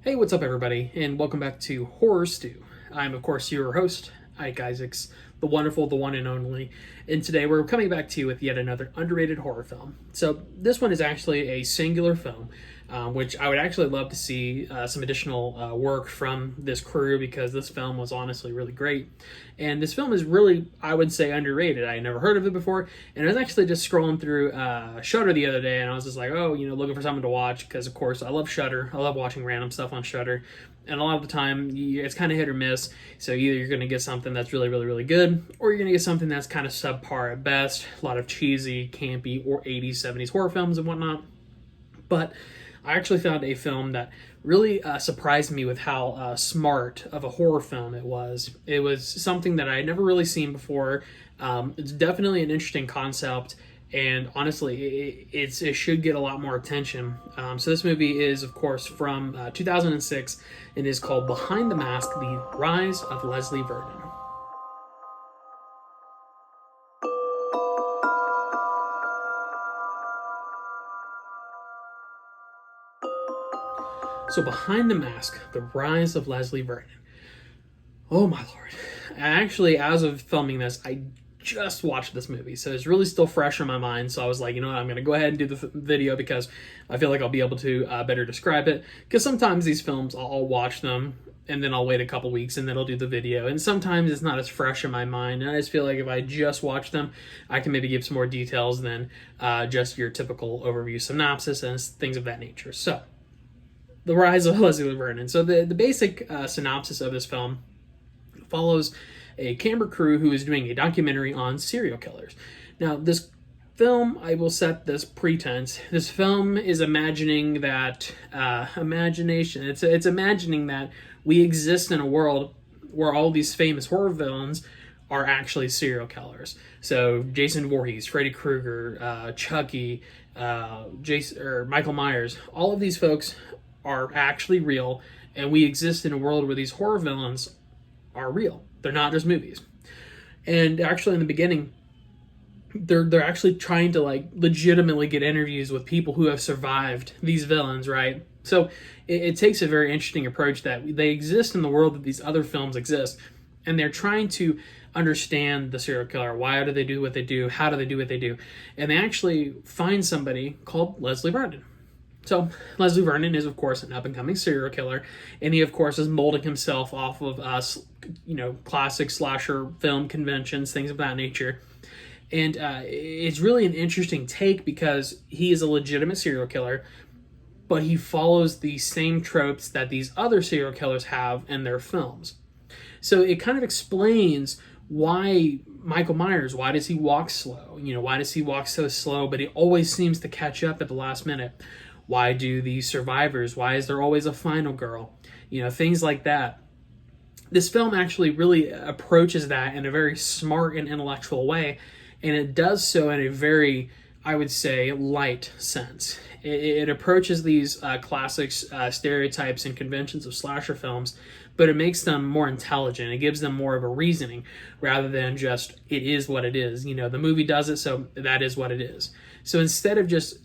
Hey, what's up, everybody, and welcome back to Horror Stew. I'm, of course, your host, Ike Isaacs, the wonderful, the one and only, and today we're coming back to you with yet another underrated horror film. So this one is actually a singular film, which I would actually love to see some additional work from this crew because this film was honestly really great. And this film is really, I would say, underrated. I had never heard of it before, and I was actually just scrolling through Shudder the other day, and I was just like, oh, looking for something to watch because, of course, I love Shudder. I love watching random stuff on Shudder. And a lot of the time, it's kind of hit or miss. So either you're going to get something that's really, really, really good, or you're going to get something that's kind of subpar at best. A lot of cheesy, campy, or 80s, 70s horror films and whatnot. But I actually found a film that really surprised me with how smart of a horror film it was. It was something that I had never really seen before. It's definitely an interesting concept. And honestly, it should get a lot more attention. So this movie is, of course, from 2006 and is called Behind the Mask, The Rise of Leslie Vernon. So Behind the Mask, The Rise of Leslie Vernon. Oh my lord. Actually, as of filming this, I just watched this movie, so it's really still fresh in my mind. So I was like, you know what, I'm going to go ahead and do the video because I feel like I'll be able to better describe it. Because sometimes these films, I'll watch them and then I'll wait a couple weeks and then I'll do the video. And sometimes it's not as fresh in my mind. And I just feel like if I just watch them, I can maybe give some more details than just your typical overview synopsis and things of that nature. So, The Rise of Leslie Vernon. So the basic synopsis of this film follows a camera crew who is doing a documentary on serial killers. Now, this film, I will set this pretense. This film is imagining that imagination. It's imagining that we exist in a world where all these famous horror villains are actually serial killers. So Jason Voorhees, Freddy Krueger, Chucky, Michael Myers. All of these folks are actually real, and we exist in a world where these horror villains are real. They're not just movies. And actually, in the beginning, they're actually trying to legitimately get interviews with people who have survived these villains, right? So it takes a very interesting approach that they exist in the world that these other films exist, and they're trying to understand the serial killer. Why do they do what they do? How do they do what they do? And they actually find somebody called Leslie Vernon. So Leslie Vernon is, of course, an up-and-coming serial killer, and he, of course, is molding himself off of classic slasher film conventions, things of that nature. And it's really an interesting take because he is a legitimate serial killer, but he follows the same tropes that these other serial killers have in their films. So it kind of explains why Michael Myers, why does he walk slow? Why does he walk so slow, but he always seems to catch up at the last minute? Why do these survivors, why is there always a final girl? Things like that. This film actually really approaches that in a very smart and intellectual way, and it does so in a very, I would say, light sense. It approaches these classic stereotypes and conventions of slasher films, but it makes them more intelligent. It gives them more of a reasoning rather than just, it is what it is. The movie does it, so that is what it is. So instead of just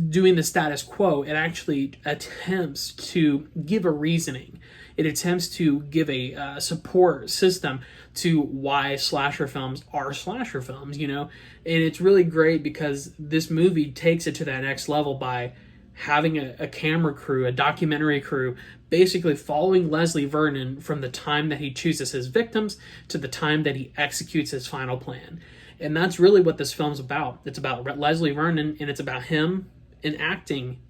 doing the status quo, it actually attempts to give a reasoning. It attempts to give a support system to why slasher films are slasher films, and it's really great because this movie takes it to that next level by having a camera crew, a documentary crew, basically following Leslie Vernon from the time that he chooses his victims to the time that he executes his final plan. And that's really what this film's about. It's about Leslie Vernon, and it's about him enacting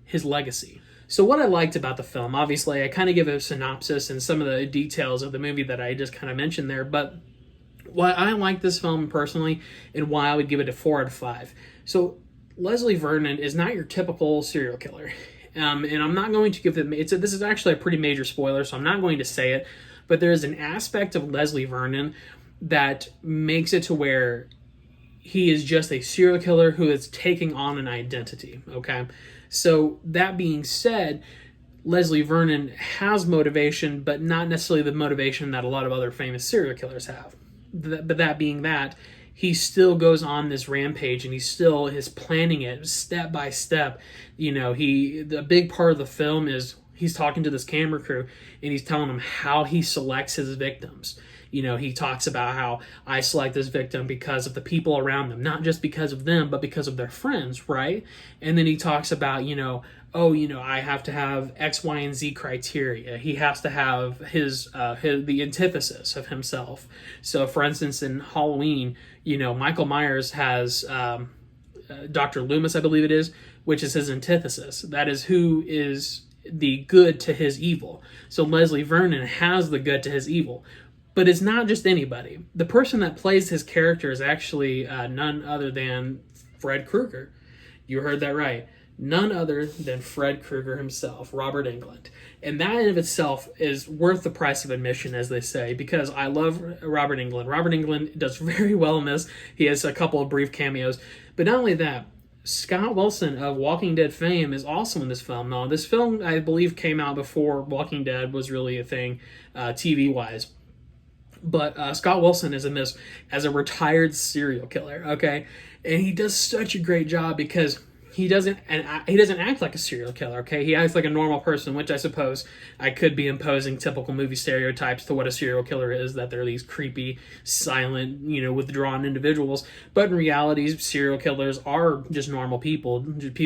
his legacy. So what I liked about the film, obviously, I kind of give a synopsis and some of the details of the movie that I just kind of mentioned there, but why I like this film personally and why I would give it a 4 out of 5. So Leslie Vernon is not your typical serial killer. And I'm not going to give them, this is actually a pretty major spoiler, so I'm not going to say it, but there is an aspect of Leslie Vernon that makes it to where he is just a serial killer who is taking on an identity, okay? So that being said, Leslie Vernon has motivation, but not necessarily the motivation that a lot of other famous serial killers have. But that being that, he still goes on this rampage and he still is planning it step by step. The big part of the film is he's talking to this camera crew and he's telling them how he selects his victims. You know, he talks about how I select this victim because of the people around them, not just because of them, but because of their friends, right? And then he talks about, you know, oh, you know, I have to have X, Y, and Z criteria. He has to have his the antithesis of himself. So, for instance, in Halloween, you know, Michael Myers has Dr. Loomis, I believe it is, which is his antithesis. That is who is the good to his evil. So Leslie Vernon has the good to his evil. But it's not just anybody. The person that plays his character is actually none other than Fred Krueger. You heard that right. None other than Fred Krueger himself, Robert Englund. And that in of itself is worth the price of admission, as they say, because I love Robert Englund. Robert Englund does very well in this. He has a couple of brief cameos. But not only that, Scott Wilson of Walking Dead fame is also in this film. Now, this film, I believe, came out before Walking Dead was really a thing, TV-wise. But Scott Wilson is in this as a retired serial killer, okay? And he does such a great job because he doesn't act like a serial killer, okay? He acts like a normal person, which I suppose I could be imposing typical movie stereotypes to what a serial killer is, that they're these creepy, silent, you know, withdrawn individuals. But in reality, serial killers are just normal people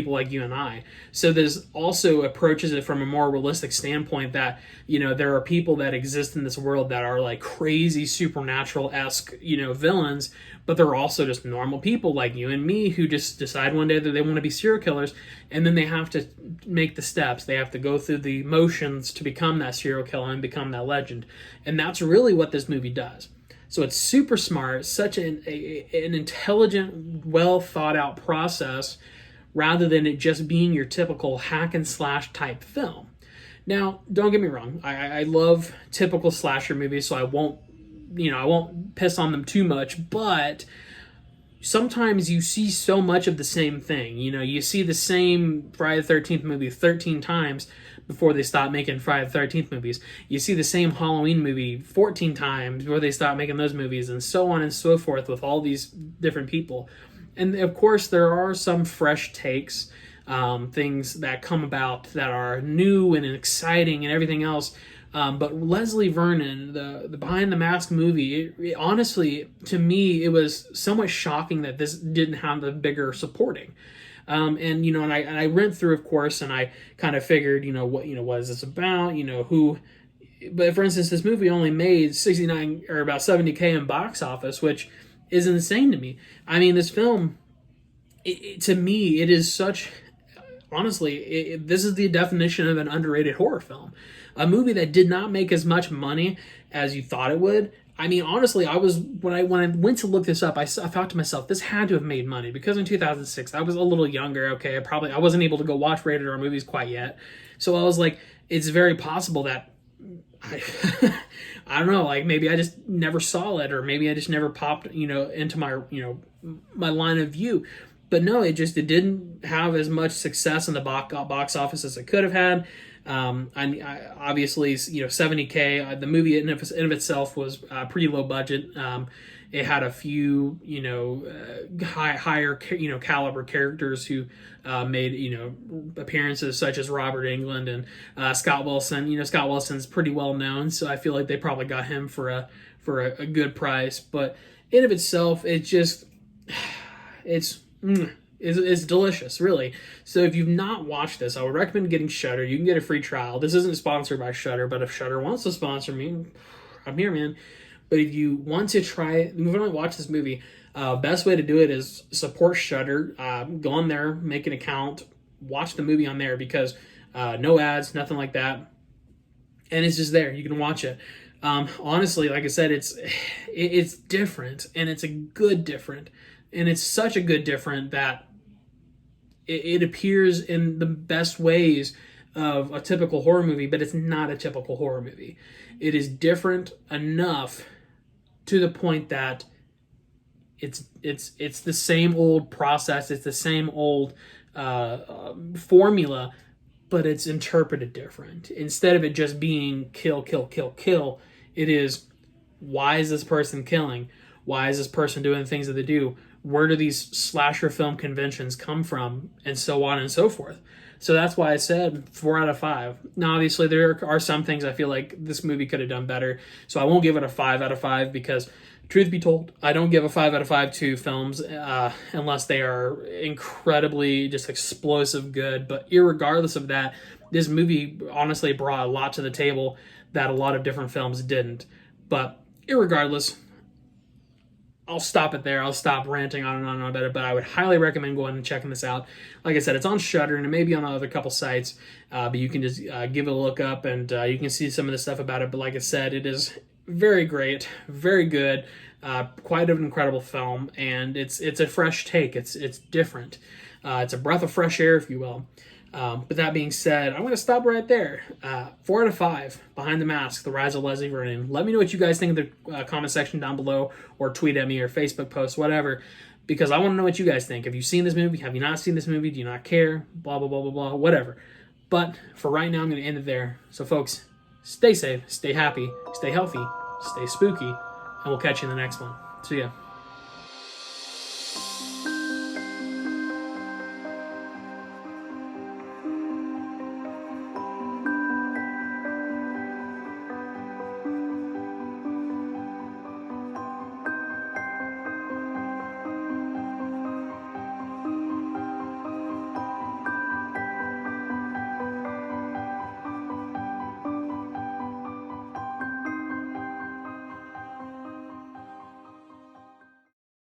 like you and I. So this also approaches it from a more realistic standpoint that, you know, there are people that exist in this world that are like crazy supernatural-esque, you know, villains, but they're also just normal people like you and me who just decide one day that they want to be serial killers, and then they have to make the steps. They have to go through the motions to become that serial killer and become that legend. And that's really what this movie does. So it's super smart, such an intelligent, well thought out process, rather than it just being your typical hack and slash type film. Now, don't get me wrong. I love typical slasher movies, so I won't piss on them too much, but sometimes you see so much of the same thing. You know, you see the same Friday the 13th movie 13 times before they stop making Friday the 13th movies. You see the same Halloween movie 14 times before they stop making those movies, and so on and so forth with all these different people. And of course, there are some fresh takes, things that come about that are new and exciting and everything else. But Leslie Vernon, the Behind the Mask movie, it honestly, to me, it was somewhat shocking that this didn't have a bigger supporting. And I went through, of course, and I kind of figured, what is this about? Who? But for instance, this movie only made 69 or about 70K in box office, which is insane to me. I mean, this film, to me, it is such. Honestly, this is the definition of an underrated horror film. A movie that did not make as much money as you thought it would. I mean, honestly, when I went to look this up, I thought to myself, this had to have made money, because in 2006 I was a little younger. Okay, I wasn't able to go watch rated R movies quite yet, so I was like, it's very possible that I don't know, like maybe I just never saw it, or maybe I just never popped into my my line of view. But no, it didn't have as much success in the box office as it could have had. I obviously, 70K. The movie in of itself was pretty low budget. It had a few, higher, caliber characters who made, appearances, such as Robert Englund and Scott Wilson. Scott Wilson's pretty well known, so I feel like they probably got him for a good price. But in of itself, it's delicious, really. So if you've not watched this, I would recommend getting Shudder. You can get a free trial. This isn't sponsored by Shudder, but if Shudder wants to sponsor me, I'm here, man. But if you want to try it, if you want to watch this movie, best way to do it is support Shudder. Go on there, make an account, watch the movie on there, because no ads, nothing like that, and it's just there. You can watch it. Honestly, like I said, it's different, and it's a good different. And it's such a good different that it appears in the best ways of a typical horror movie, but it's not a typical horror movie. It is different enough to the point that it's the same old process, it's the same old formula, but it's interpreted different. Instead of it just being kill, kill, kill, kill, it is, why is this person killing? Why is this person doing the things that they do? Where do these slasher film conventions come from, and so on and so forth. So that's why I said 4 out of 5. Now, obviously, there are some things I feel like this movie could have done better. So I won't give it a 5 out of 5 because, truth be told, I don't give a 5 out of 5 to films unless they are incredibly just explosive good. But irregardless of that, this movie honestly brought a lot to the table that a lot of different films didn't. But irregardless, I'll stop it there. I'll stop ranting on and on about it, but I would highly recommend going and checking this out. Like I said, it's on Shudder and it may be on other couple sites, but you can just give it a look up and you can see some of the stuff about it. But like I said, it is very great, very good, quite an incredible film, and it's a fresh take. It's different. It's a breath of fresh air, if you will. But that being said, I'm going to stop right there. 4 out of 5, Behind the Mask, The Rise of Leslie Vernon. Let me know what you guys think in the comment section down below, or tweet at me, or Facebook post, whatever, because I want to know what you guys think. Have you seen this movie? Have you not seen this movie? Do you not care? Blah, blah, blah, blah, blah, whatever. But for right now, I'm going to end it there. So folks, stay safe, stay happy, stay healthy, stay spooky, and we'll catch you in the next one. See ya.